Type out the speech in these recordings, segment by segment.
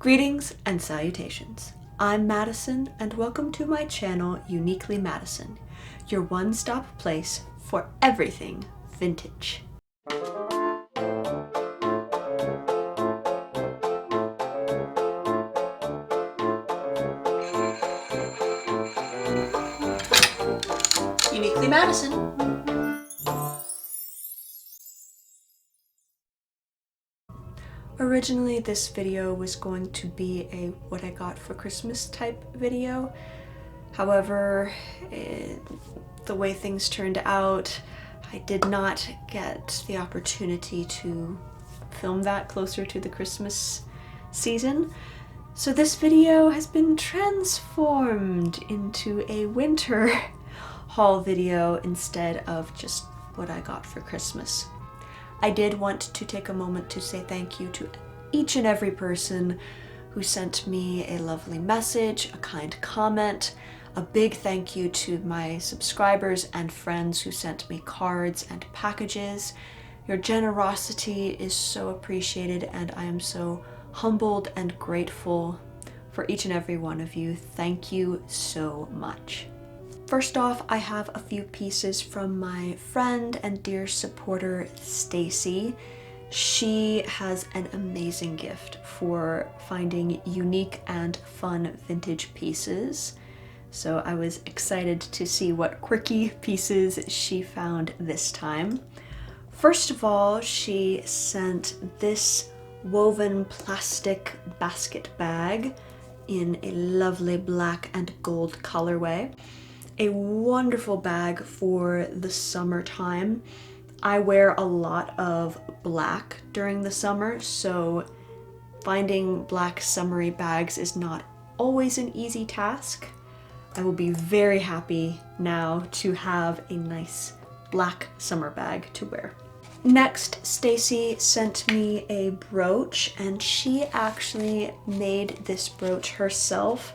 Greetings and salutations. I'm Madison and welcome to my channel Uniquely Madison, your one-stop place for everything vintage. Uniquely Madison. Originally, this video was going to be a what I got for Christmas type video. However, the way things turned out, I did not get the opportunity to film that closer to the Christmas season. So this video has been transformed into a winter haul video instead of just what I got for Christmas. I did want to take a moment to say thank you to each and every person who sent me a lovely message, a kind comment. A big thank you to my subscribers and friends who sent me cards and packages. Your generosity is so appreciated and I am so humbled and grateful for each and every one of you. Thank you so much. First off, I have a few pieces from my friend and dear supporter, Stacy. She has an amazing gift for finding unique and fun vintage pieces. So I was excited to see what quirky pieces she found this time. First of all, she sent this woven plastic basket bag in a lovely black and gold colorway. A wonderful bag for the summertime. I wear a lot of black during the summer, so finding black summery bags is not always an easy task. I will be very happy now to have a nice black summer bag to wear. Next, Stacy sent me a brooch, and she actually made this brooch herself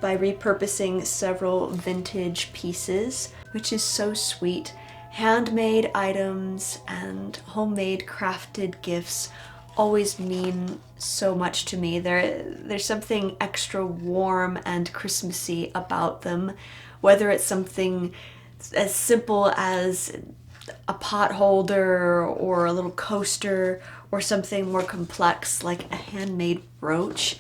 by repurposing several vintage pieces, which is so sweet. Handmade items and homemade crafted gifts always mean so much to me. There's something extra warm and Christmassy about them, whether it's something as simple as a pot holder or a little coaster or something more complex like a handmade brooch.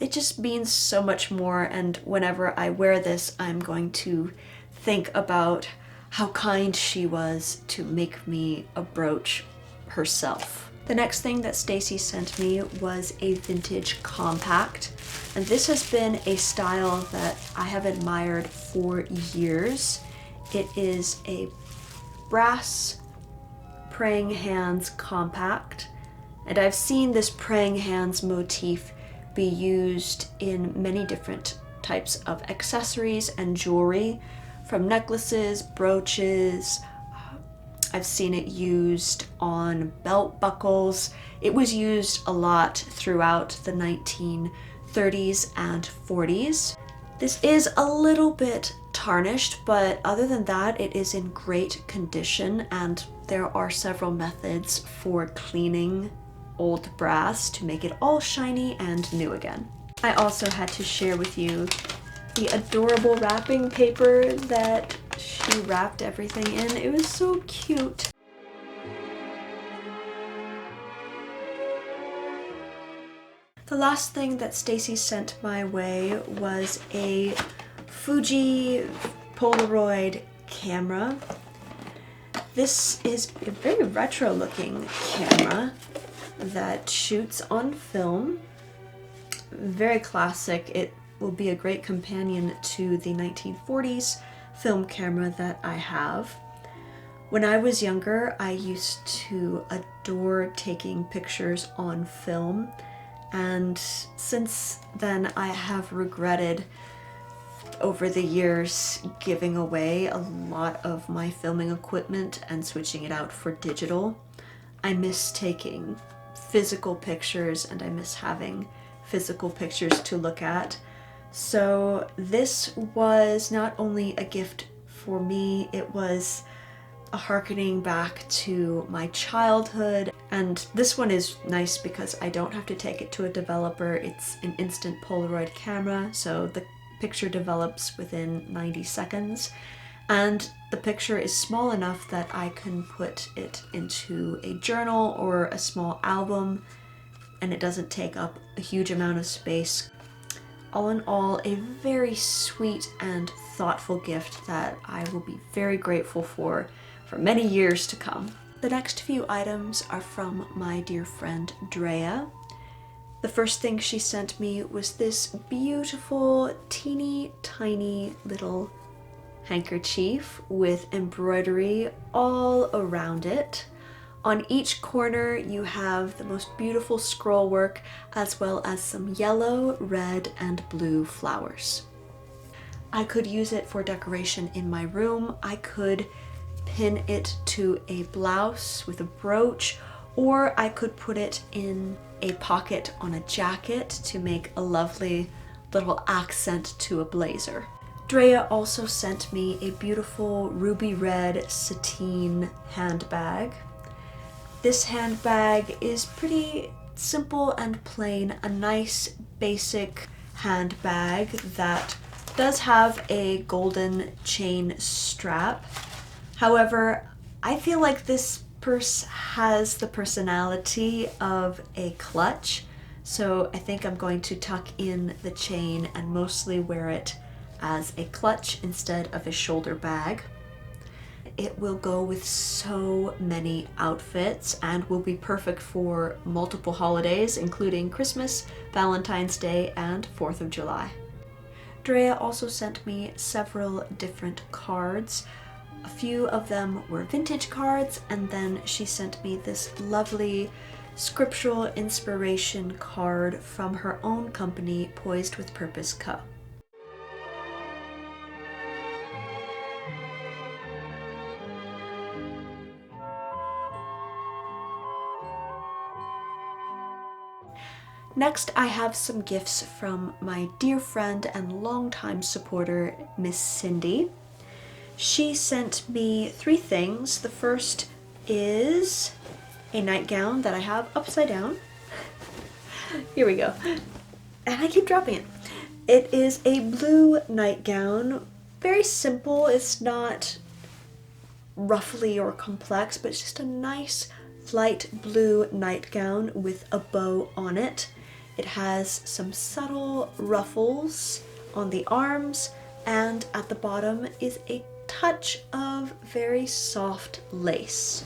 It just means so much more, and whenever I wear this, I'm going to think about how kind she was to make me a brooch herself. The next thing that Stacy sent me was a vintage compact, and this has been a style that I have admired for years. It is a brass praying hands compact, and I've seen this praying hands motif be used in many different types of accessories and jewelry, from necklaces, brooches. I've seen it used on belt buckles. It was used a lot throughout the 1930s and 40s. This is a little bit tarnished, but other than that, it is in great condition, and there are several methods for cleaning old brass to make it all shiny and new again. I also had to share with you the adorable wrapping paper that she wrapped everything in. It was so cute. The last thing that Stacy sent my way was a Fuji Polaroid camera. This is a very retro looking camera that shoots on film. Very classic. It will be a great companion to the 1940s film camera that I have. When I was younger, I used to adore taking pictures on film, and since then I have regretted over the years giving away a lot of my filming equipment and switching it out for digital. I miss taking physical pictures and I miss having physical pictures to look at. So this was not only a gift for me, it was a harkening back to my childhood. And this one is nice because I don't have to take it to a developer. It's an instant Polaroid camera, so the picture develops within 90 seconds. And the picture is small enough that I can put it into a journal or a small album, and it doesn't take up a huge amount of space. All in all, a very sweet and thoughtful gift that I will be very grateful for many years to come. The next few items are from my dear friend Drea. The first thing she sent me was this beautiful, teeny tiny little handkerchief with embroidery all around it. On each corner you have the most beautiful scroll work, as well as some yellow, red, and blue flowers. I could use it for decoration in my room. I could pin it to a blouse with a brooch, or I could put it in a pocket on a jacket to make a lovely little accent to a blazer. Drea also sent me a beautiful ruby red sateen handbag. This handbag is pretty simple and plain, a nice basic handbag that does have a golden chain strap. However, I feel like this purse has the personality of a clutch, so I think I'm going to tuck in the chain and mostly wear it as a clutch instead of a shoulder bag. It will go with so many outfits and will be perfect for multiple holidays, including Christmas, Valentine's Day, and 4th of July. Drea also sent me several different cards. A few of them were vintage cards, and then she sent me this lovely scriptural inspiration card from her own company, Poised with Purpose Co. Next, I have some gifts from my dear friend and longtime supporter, Miss Cindy. She sent me 3 things. The first is a nightgown that I have upside down. Here we go. And I keep dropping it. It is a blue nightgown. Very simple. It's not ruffly or complex, but it's just a nice light blue nightgown with a bow on it. It has some subtle ruffles on the arms, and at the bottom is a touch of very soft lace.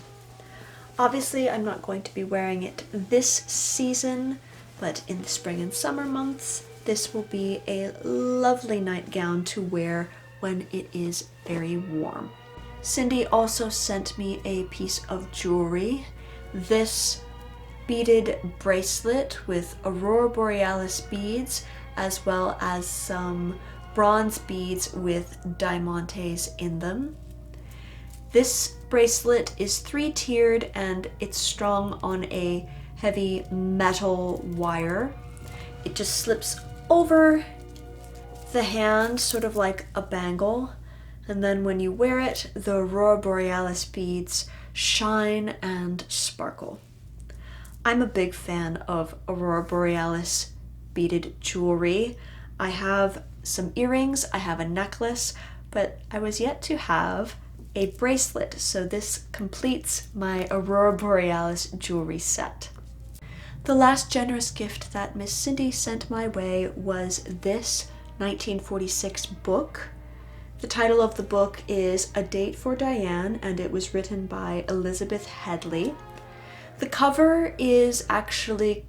Obviously, I'm not going to be wearing it this season, but in the spring and summer months, this will be a lovely nightgown to wear when it is very warm. Cindy also sent me a piece of jewelry. This beaded bracelet with Aurora Borealis beads, as well as some bronze beads with diamantes in them. This bracelet is 3-tiered and it's strung on a heavy metal wire. It just slips over the hand, sort of like a bangle, and then when you wear it, the Aurora Borealis beads shine and sparkle. I'm a big fan of Aurora Borealis beaded jewelry. I have some earrings, I have a necklace, but I was yet to have a bracelet, so this completes my Aurora Borealis jewelry set. The last generous gift that Miss Cindy sent my way was this 1946 book. The title of the book is A Date for Diane, and it was written by Elizabeth Headley. The cover is actually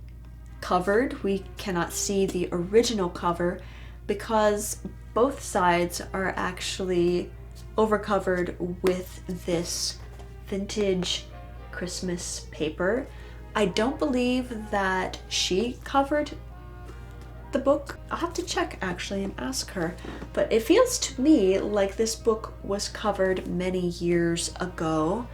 covered. We cannot see the original cover because both sides are actually overcovered with this vintage Christmas paper. I don't believe that she covered the book. I'll have to check actually and ask her, but it feels to me like this book was covered many years ago,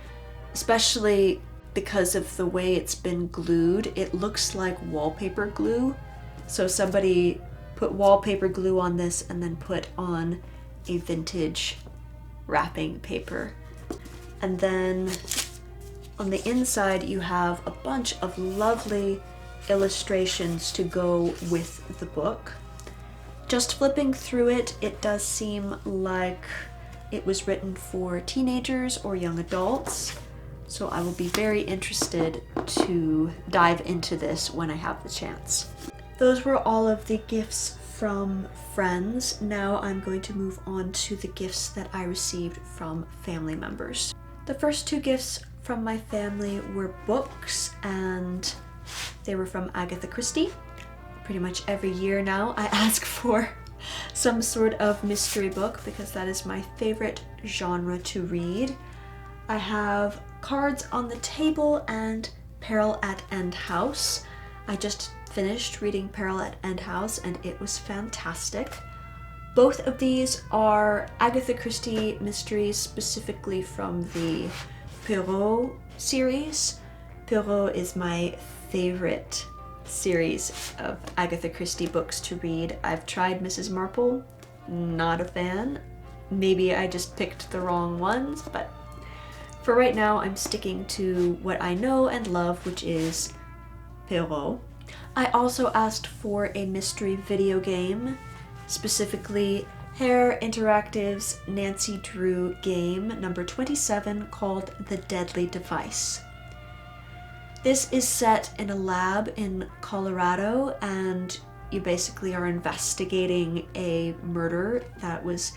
especially because of the way it's been glued. It looks like wallpaper glue. So somebody put wallpaper glue on this and then put on a vintage wrapping paper. And then on the inside, you have a bunch of lovely illustrations to go with the book. Just flipping through it, it does seem like it was written for teenagers or young adults. So I will be very interested to dive into this when I have the chance. Those were all of the gifts from friends. Now I'm going to move on to the gifts that I received from family members. The first two gifts from my family were books, and they were from Agatha Christie. Pretty much every year now I ask for some sort of mystery book because that is my favorite genre to read. I have Cards on the Table and Peril at End House. I just finished reading Peril at End House and it was fantastic. Both of these are Agatha Christie mysteries, specifically from the 𝓟𝓪𝓰 series. 𝓟𝓪𝓰 is my favorite series of Agatha Christie books to read. I've tried Mrs. Marple, not a fan. Maybe I just picked the wrong ones, but for right now I'm sticking to what I know and love, which is 𝓟𝓪𝓰. I also asked for a mystery video game, specifically Hare Interactive's Nancy Drew game number 27 called The Deadly Device. This is set in a lab in Colorado, and you basically are investigating a murder that was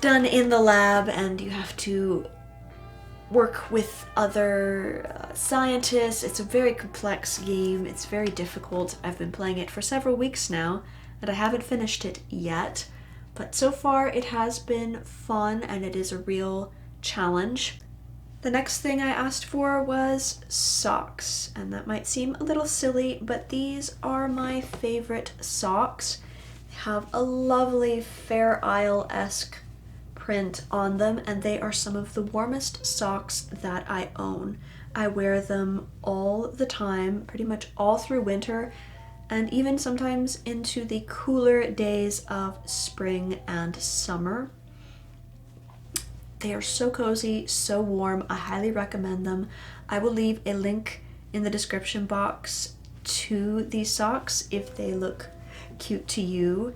done in the lab, and you have to work with other scientists. It's a very complex game. It's very difficult. I've been playing it for several weeks now, and I haven't finished it yet. But so far it has been fun, and it is a real challenge. The next thing I asked for was socks, and that might seem a little silly, but these are my favorite socks. They have a lovely Fair Isle-esque print on them, and they are some of the warmest socks that I own. I wear them all the time, pretty much all through winter, and even sometimes into the cooler days of spring and summer. They are so cozy, so warm. I highly recommend them. I will leave a link in the description box to these socks if they look cute to you.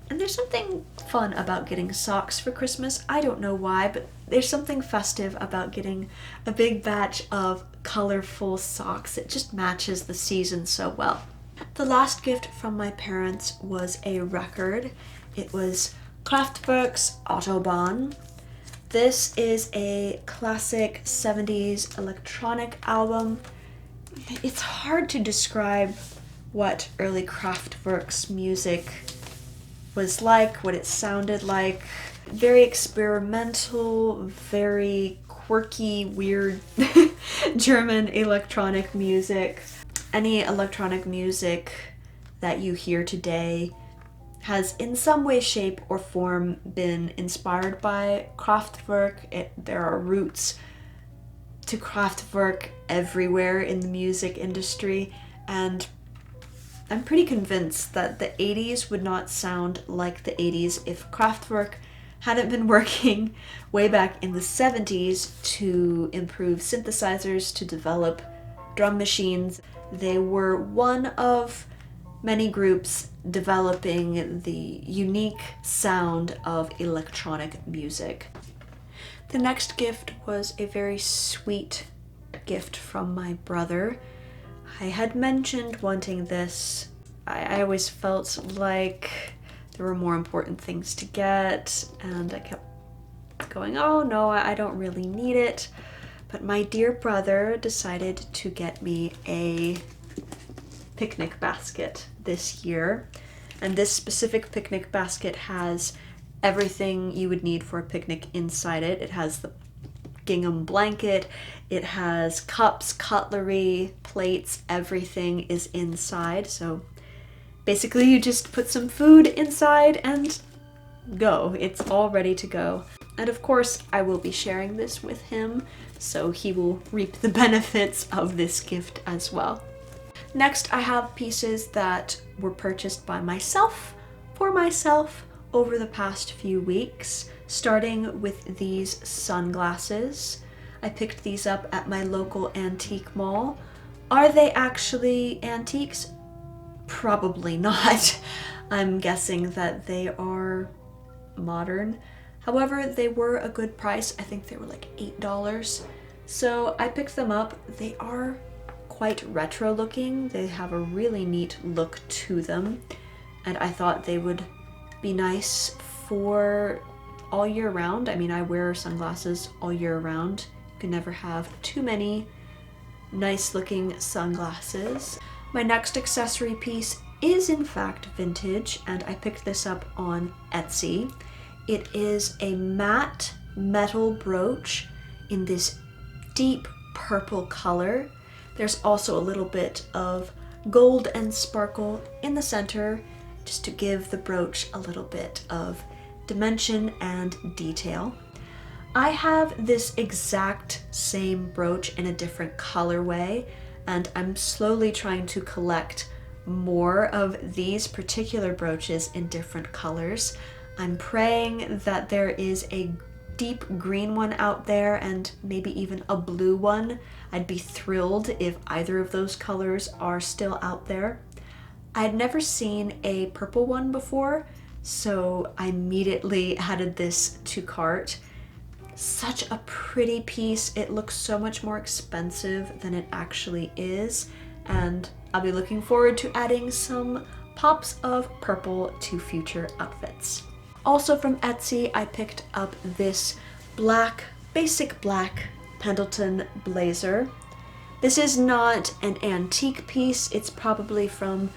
And there's something fun about getting socks for Christmas. I don't know why, but there's something festive about getting a big batch of colorful socks. It just matches the season so well. The last gift from my parents was a record. It was Kraftwerk's Autobahn. This is a classic 70s electronic album. It's hard to describe what early Kraftwerk's music was like, what it sounded like. Very experimental, very quirky, weird German electronic music. Any electronic music that you hear today has in some way, shape, or form been inspired by Kraftwerk. There are roots to Kraftwerk everywhere in the music industry, and I'm pretty convinced that the 80s would not sound like the 80s if Kraftwerk hadn't been working way back in the 70s to improve synthesizers, to develop drum machines. They were one of many groups developing the unique sound of electronic music. The next gift was a very sweet gift from my brother. I had mentioned wanting this. I always felt like there were more important things to get, and I kept going, oh no, I don't really need it. But my dear brother decided to get me a picnic basket this year, and this specific picnic basket has everything you would need for a picnic inside it. It has the gingham blanket, it has cups, cutlery, plates, everything is inside. So basically you just put some food inside and go. It's all ready to go. And of course I will be sharing this with him, so he will reap the benefits of this gift as well. Next, I have pieces that were purchased by myself, for myself, over the past few weeks, starting with these sunglasses. I picked these up at my local antique mall. Are they actually antiques? Probably not. I'm guessing that they are modern. However, they were a good price. I think they were like $8. So I picked them up. They are quite retro looking. They have a really neat look to them. And I thought they would be nice for all year round. I mean, I wear sunglasses all year round. You can never have too many nice looking sunglasses. My next accessory piece is in fact vintage, and I picked this up on Etsy. It is a matte metal brooch in this deep purple color. There's also a little bit of gold and sparkle in the center, just to give the brooch a little bit of dimension and detail. I have this exact same brooch in a different colorway, and I'm slowly trying to collect more of these particular brooches in different colors. I'm praying that there is a deep green one out there and maybe even a blue one. I'd be thrilled if either of those colors are still out there. I had never seen a purple one before, so I immediately added this to cart. Such a pretty piece. It looks so much more expensive than it actually is, and I'll be looking forward to adding some pops of purple to future outfits. Also from Etsy, I picked up this basic black Pendleton blazer. This is not an antique piece. It's probably from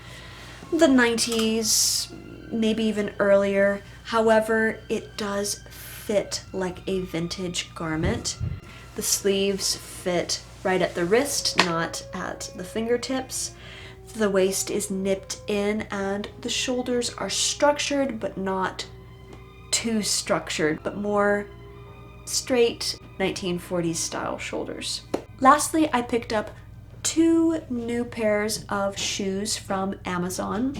the 90s, maybe even earlier. However, it does fit like a vintage garment. The sleeves fit right at the wrist, not at the fingertips. The waist is nipped in, and the shoulders are structured, but not too structured, but more straight 1940s style shoulders. Lastly, I picked up 2 new pairs of shoes from Amazon.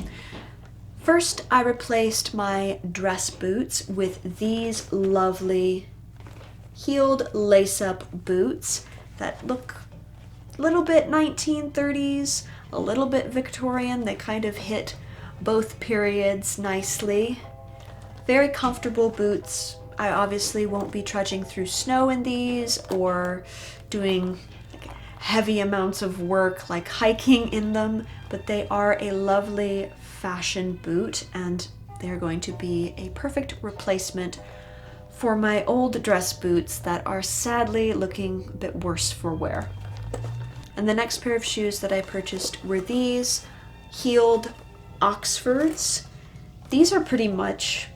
First, I replaced my dress boots with these lovely heeled lace-up boots that look a little bit 1930s, a little bit Victorian. They kind of hit both periods nicely. Very comfortable boots. I obviously won't be trudging through snow in these or doing heavy amounts of work like hiking in them, but they are a lovely fashion boot, and they're going to be a perfect replacement for my old dress boots that are sadly looking a bit worse for wear. And the next pair of shoes that I purchased were these heeled Oxfords. These are pretty much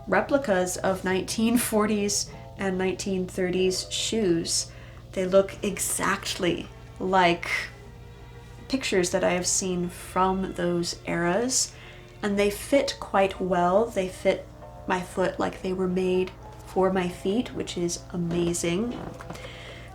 replicas of 1940s and 1930s shoes. They look exactly like pictures that I have seen from those eras, and they fit quite well. They fit my foot like they were made for my feet, which is amazing.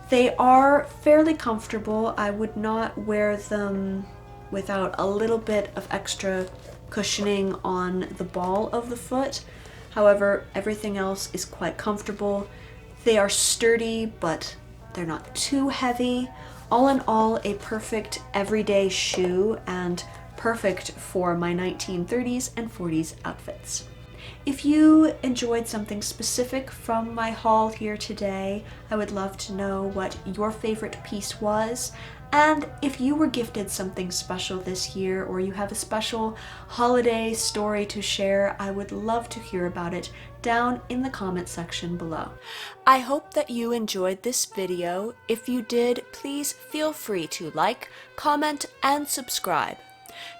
They are fairly comfortable. I would not wear them without a little bit of extra cushioning on the ball of the foot. However, everything else is quite comfortable. They are sturdy, but they're not too heavy. All in all, a perfect everyday shoe and perfect for my 1930s and 40s outfits. If you enjoyed something specific from my haul here today, I would love to know what your favorite piece was. And if you were gifted something special this year, or you have a special holiday story to share, I would love to hear about it down in the comment section below. I hope that you enjoyed this video. If you did, please feel free to like, comment, and subscribe.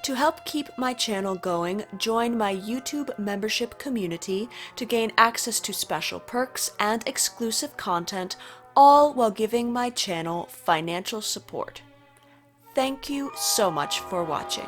To help keep my channel going, join my YouTube membership community to gain access to special perks and exclusive content, all while giving my channel financial support. Thank you so much for watching.